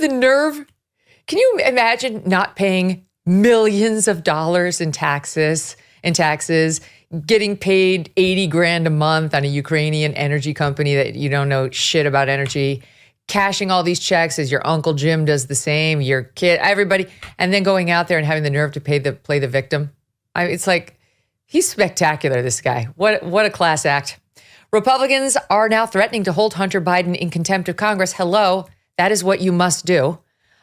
the nerve? Can you imagine not paying millions of dollars in taxes, getting paid 80 grand a month on a Ukrainian energy company that you don't know shit about energy, cashing all these checks as your Uncle Jim does the same, your kid, everybody, and then going out there and having the nerve to play the victim? It's like, he's spectacular, this guy. What a class act. Republicans are now threatening to hold Hunter Biden in contempt of Congress. Hello, that is what you must do.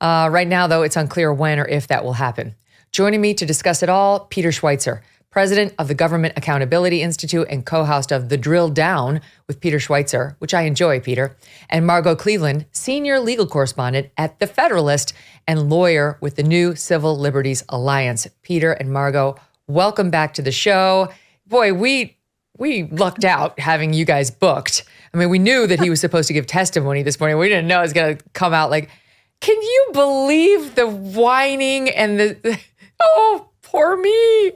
Right now, though, it's unclear when or if that will happen. Joining me to discuss it all, Peter Schweizer, president of the Government Accountability Institute and co-host of The Drill Down with Peter Schweizer, which I enjoy, Peter, and Margot Cleveland, senior legal correspondent at The Federalist and lawyer with the new Civil Liberties Alliance. Peter and Margot, welcome back to the show. Boy, we lucked out having you guys booked. I mean, we knew that he was supposed to give testimony this morning. We didn't know it was going to come out like, can you believe the whining and oh, poor me.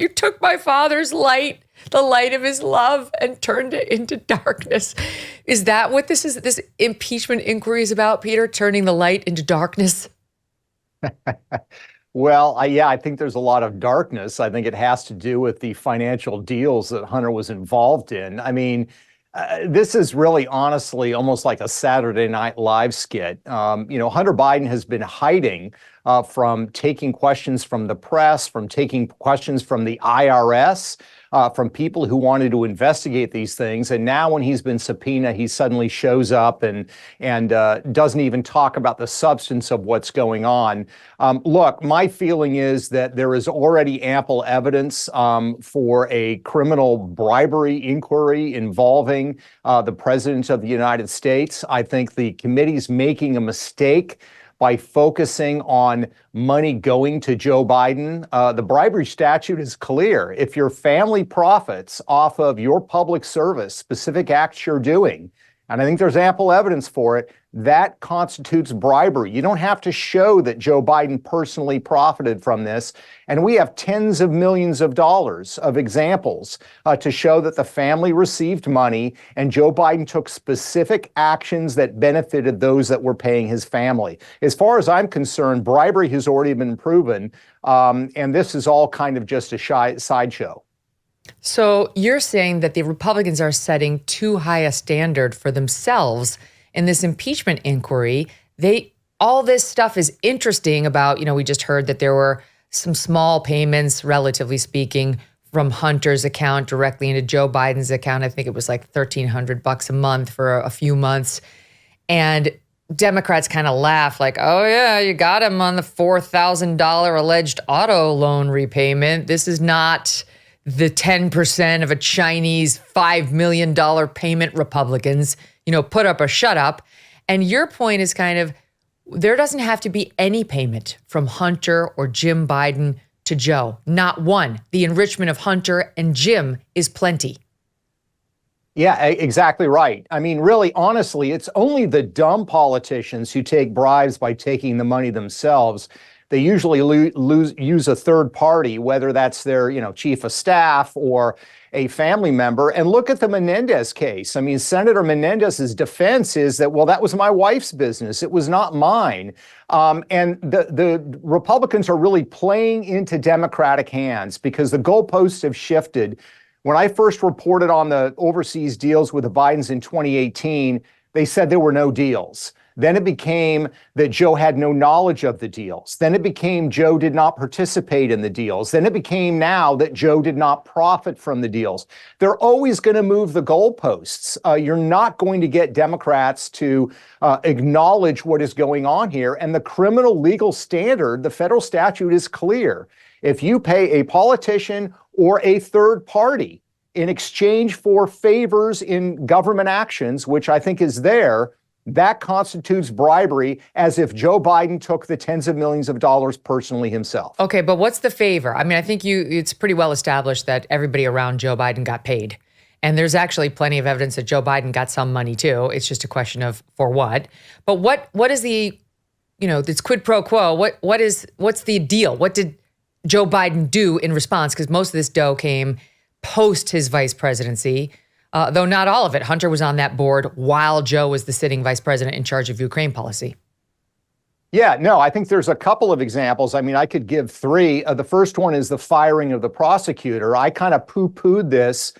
You took my father's light, the light of his love, and turned it into darkness. Is that what this impeachment inquiry is about, Peter? Turning the light into darkness? Well, I think there's a lot of darkness. I think it has to do with the financial deals that Hunter was involved in. I mean, this is really, honestly, almost like a Saturday Night Live skit. Hunter Biden has been hiding from taking questions from the press, from taking questions from the IRS, from people who wanted to investigate these things. And now when he's been subpoenaed, he suddenly shows up and doesn't even talk about the substance of what's going on. Look, my feeling is that there is already ample evidence for a criminal bribery inquiry involving the President of the United States. I think the committee's making a mistake by focusing on money going to Joe Biden. The bribery statute is clear. If your family profits off of your public service, specific acts you're doing, and I think there's ample evidence for it, that constitutes bribery. You don't have to show that Joe Biden personally profited from this. And we have tens of millions of dollars of examples to show that the family received money and Joe Biden took specific actions that benefited those that were paying his family. As far as I'm concerned, bribery has already been proven, and this is all kind of just a sideshow. So you're saying that the Republicans are setting too high a standard for themselves in this impeachment inquiry. All this stuff is interesting about, we just heard that there were some small payments, relatively speaking, from Hunter's account directly into Joe Biden's account. I think it was like $1,300 a month for a few months. And Democrats kind of laugh like, oh yeah, you got him on the $4,000 alleged auto loan repayment. This is not the 10% of a Chinese $5 million payment Republicans, put up or shut up. And your point is kind of, there doesn't have to be any payment from Hunter or Jim Biden to Joe. Not one. The enrichment of Hunter and Jim is plenty. Yeah, exactly right. I mean, really, honestly, it's only the dumb politicians who take bribes by taking the money themselves. They usually use a third party, whether that's their, chief of staff or a family member. And look at the Menendez case. I mean, Senator Menendez's defense is that, well, that was my wife's business. It was not mine. And the Republicans are really playing into Democratic hands because the goalposts have shifted. When I first reported on the overseas deals with the Bidens in 2018, they said there were no deals. Then it became that Joe had no knowledge of the deals. Then it became Joe did not participate in the deals. Then it became now that Joe did not profit from the deals. They're always going to move the goalposts. You're not going to get Democrats to acknowledge what is going on here. And the criminal legal standard, the federal statute is clear. If you pay a politician or a third party in exchange for favors in government actions, which I think is there, that constitutes bribery, as if Joe Biden took the tens of millions of dollars personally himself. Okay, but what's the favor? I mean, I think it's pretty well established that everybody around Joe Biden got paid. And there's actually plenty of evidence that Joe Biden got some money too. It's just a question of for what. But what is the, this quid pro quo? What's the deal? What did Joe Biden do in response? Because most of this dough came post his vice presidency. Though not all of it. Hunter was on that board while Joe was the sitting vice president in charge of Ukraine policy. Yeah, no, I think there's a couple of examples. I mean, I could give three. The first one is the firing of the prosecutor. I kind of poo-pooed this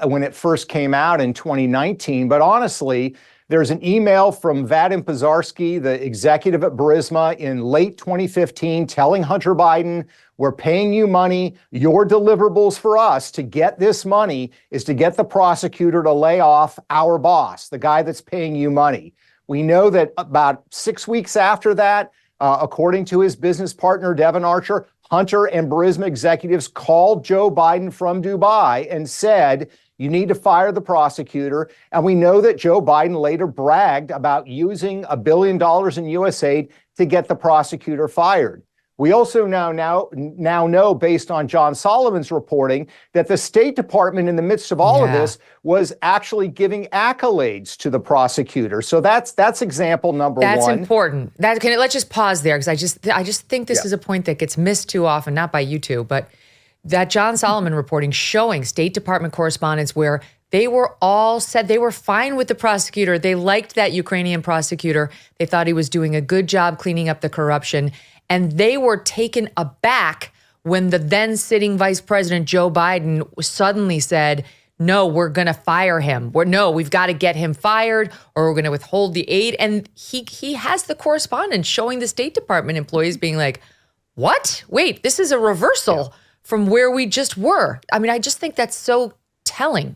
when it first came out in 2019, but honestly, there's an email from Vadim Pozharskyi, the executive at Burisma, in late 2015 telling Hunter Biden, we're paying you money. Your deliverables for us to get this money is to get the prosecutor to lay off our boss, the guy that's paying you money. We know that about 6 weeks after that, according to his business partner, Devon Archer, Hunter and Burisma executives called Joe Biden from Dubai and said, you need to fire the prosecutor. And we know that Joe Biden later bragged about using $1 billion in U.S. aid to get the prosecutor fired. We also now know, based on John Solomon's reporting, that the State Department, in the midst of all of this, was actually giving accolades to the prosecutor. So that's example number one. That's important. Let's just pause there, because I just think this is a point that gets missed too often, not by you two, but that John Solomon reporting showing State Department correspondence where they were all said they were fine with the prosecutor. They liked that Ukrainian prosecutor. They thought he was doing a good job cleaning up the corruption. And they were taken aback when the then sitting Vice President Joe Biden suddenly said, no, we're going to fire him. We've got to get him fired, or we're going to withhold the aid. And he has the correspondence showing the State Department employees being like, what? Wait, this is a reversal from where we just were. I mean, I just think that's so telling.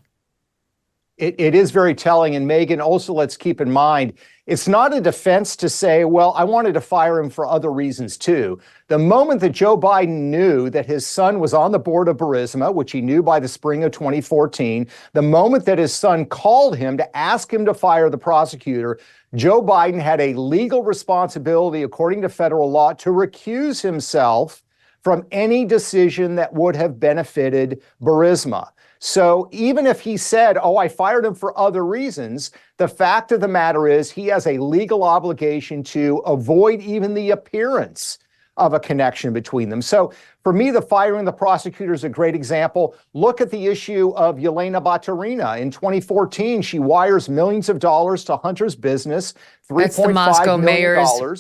It is very telling. And Megyn, also let's keep in mind, it's not a defense to say, well, I wanted to fire him for other reasons too. The moment that Joe Biden knew that his son was on the board of Burisma, which he knew by the spring of 2014, the moment that his son called him to ask him to fire the prosecutor, Joe Biden had a legal responsibility, according to federal law, to recuse himself from any decision that would have benefited Burisma. So even if he said, oh, I fired him for other reasons, the fact of the matter is he has a legal obligation to avoid even the appearance of a connection between them. So for me, the firing of the prosecutor is a great example. Look at the issue of Yelena Baturina. In 2014, she wires millions of dollars to Hunter's business, $3.5 million.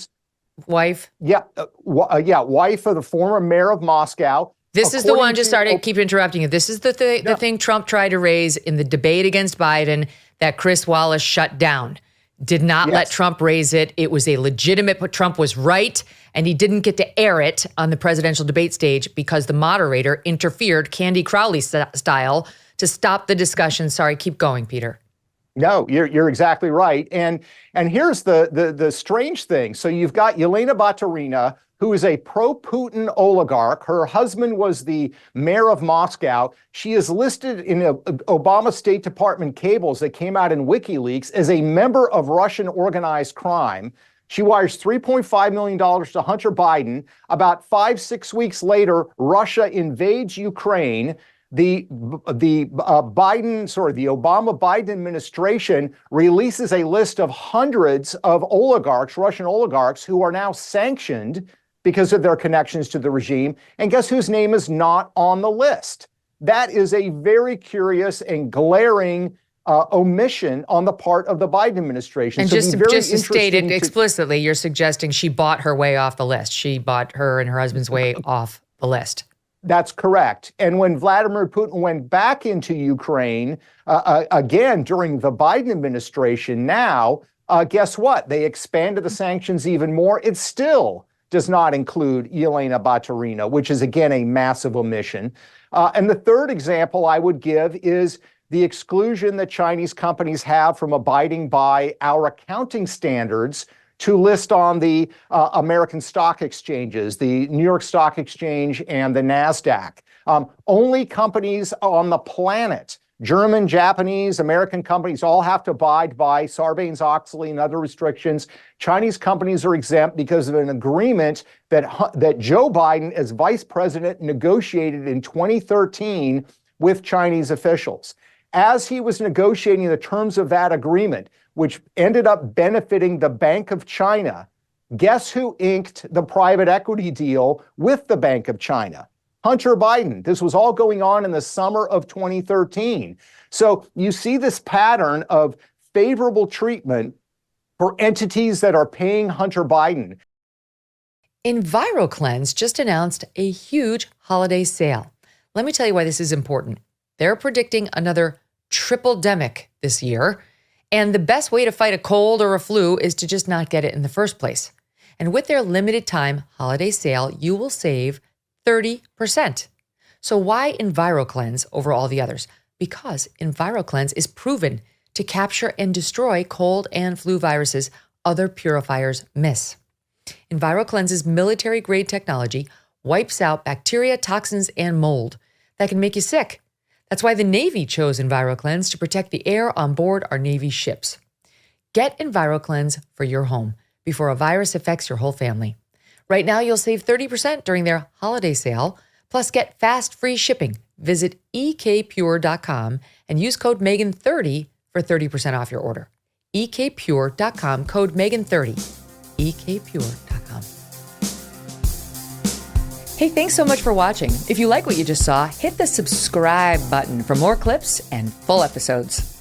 Wife? Yeah, wife of the former mayor of Moscow. This is the one, keep interrupting you. This is the thing Trump tried to raise in the debate against Biden that Chris Wallace shut down. Did not let Trump raise it. It was a legitimate, but Trump was right, and he didn't get to air it on the presidential debate stage because the moderator interfered, Candy Crowley style, to stop the discussion. Sorry, keep going, Peter. No, you're exactly right. And here's the strange thing. So you've got Yelena Baturina, who is a pro-Putin oligarch. Her husband was the mayor of Moscow. She is listed in Obama State Department cables that came out in WikiLeaks as a member of Russian organized crime. She wires $3.5 million to Hunter Biden. About 5-6 weeks later, Russia invades Ukraine. The Obama-Biden administration releases a list of hundreds of oligarchs, Russian oligarchs, who are now sanctioned because of their connections to the regime. And guess whose name is not on the list? That is a very curious and glaring omission on the part of the Biden administration. And so just to state it explicitly, you're suggesting she bought her way off the list. She bought her and her husband's way off the list. That's correct. And when Vladimir Putin went back into Ukraine, again, during the Biden administration now, guess what? They expanded the sanctions even more. It still does not include Yelena Baturina, which is, again, a massive omission. And the third example I would give is the exclusion that Chinese companies have from abiding by our accounting standards to list on the American stock exchanges, the New York Stock Exchange and the NASDAQ. Only companies on the planet, German, Japanese, American companies, all have to abide by Sarbanes-Oxley and other restrictions. Chinese companies are exempt because of an agreement that Joe Biden, as vice president, negotiated in 2013 with Chinese officials. As he was negotiating the terms of that agreement, which ended up benefiting the Bank of China, guess who inked the private equity deal with the Bank of China? Hunter Biden. This was all going on in the summer of 2013. So you see this pattern of favorable treatment for entities that are paying Hunter Biden. EnviroCleanse just announced a huge holiday sale. Let me tell you why this is important. They're predicting another triple-demic this year, and the best way to fight a cold or a flu is to just not get it in the first place. And with their limited time holiday sale, you will save 30%. So why EnviroCleanse over all the others? Because EnviroCleanse is proven to capture and destroy cold and flu viruses other purifiers miss. EnviroCleanse's military-grade technology wipes out bacteria, toxins, and mold that can make you sick. That's why the Navy chose EnviroCleanse to protect the air on board our Navy ships. Get EnviroCleanse for your home before a virus affects your whole family. Right now, you'll save 30% during their holiday sale, plus get fast free shipping. Visit ekpure.com and use code Megyn30 for 30% off your order. ekpure.com, code Megyn30. ekpure.com. Hey, thanks so much for watching. If you like what you just saw, hit the subscribe button for more clips and full episodes.